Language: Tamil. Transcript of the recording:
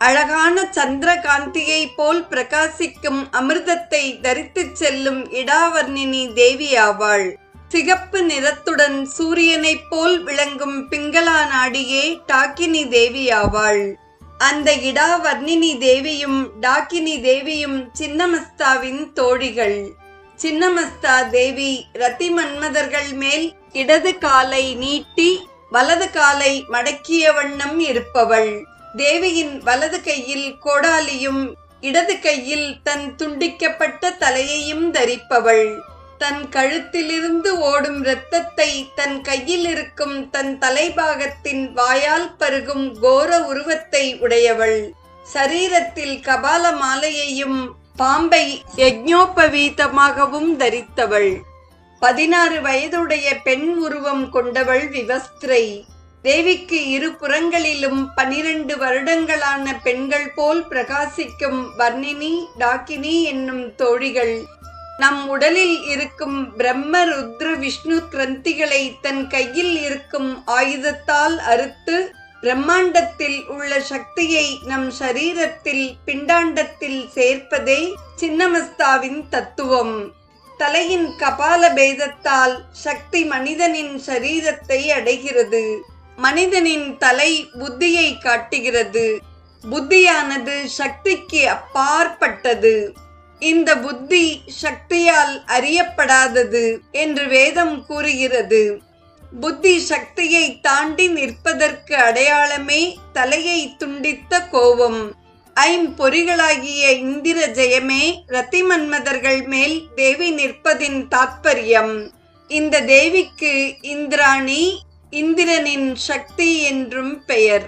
அழகான சந்திரகாந்தியை போல் பிரகாசிக்கும் அமிர்தத்தை தரித்துச் செல்லும் இடாவர்ணினி தேவி ஆவாள். சிகப்பு நிறத்துடன் சூரியனைப் போல் விளங்கும் பிங்களா நாடியே டாக்கினி தேவி ஆவாள். அந்த இடாவர்ணினி தேவியும் டாக்கினி தேவியும் சின்னமஸ்தாவின் தோழிகள். சின்னமஸ்தா தேவி ரதி மன்மதர்கள் மேல் இடது காலை நீட்டி வலது காலை மடக்கிய வண்ணம் இருப்பவள். தேவியின் வலது கையில் கோடாலியும் இடது கையில் தன் துண்டிக்கப்பட்ட தலையையும் தரிப்பவள். தன் கழுத்திலிருந்து ஓடும் இரத்தத்தை தன் கையில் இருக்கும் தன் தலைபாகத்தின் வாயால் பருகும் கோர உருவத்தை உடையவள். சரீரத்தில் கபால மாலையையும் பாம்பை யஜ்ஞோபவீதமாகவும் தரித்தவள். 16 வயதுடைய பெண் உருவம் கொண்டவள் விவஸ்திரை. தேவிக்கு இரு புறங்களிலும் 12 வருடங்களான பெண்கள் போல் பிரகாசிக்கும் வர்ணினி டாக்கினி என்னும் தோழிகள். நம் உடலில் இருக்கும் பிரம்ம ருத்ர விஷ்ணு கிரந்திகளை தன் கையில் இருக்கும் ஆயுதத்தால் அறுத்து பிரம்மாண்டத்தில் உள்ள சக்தியை நம் சரீரத்தில் பிண்டாண்டத்தில் சேர்ப்பதே சின்னமஸ்தாவின் தத்துவம். தலையின் கபால பேதத்தால் சக்தி மனிதனின் சரீரத்தை அடைகிறது. மனிதனின் தலை புத்தியை காட்டுகிறது. புத்தியானது சக்திக்கு அப்பாற்பட்டது. இந்த புத்தி சக்தியால் அறியப்படாதது என்று வேதம் கூறுகிறது. புத்தி சக்தியை தாண்டி நிற்பதற்கு அடையாளமே தலையை துண்டித்த கோபம். ஐம்பொறிகளாகிய இந்திர ஜெயமே ரதி மன்மதர்கள் மேல் தேவி நிற்பதின் தாத்பரியம். இந்த தேவிக்கு இந்திராணி, இந்திரனின் சக்தி என்றும் பெயர்.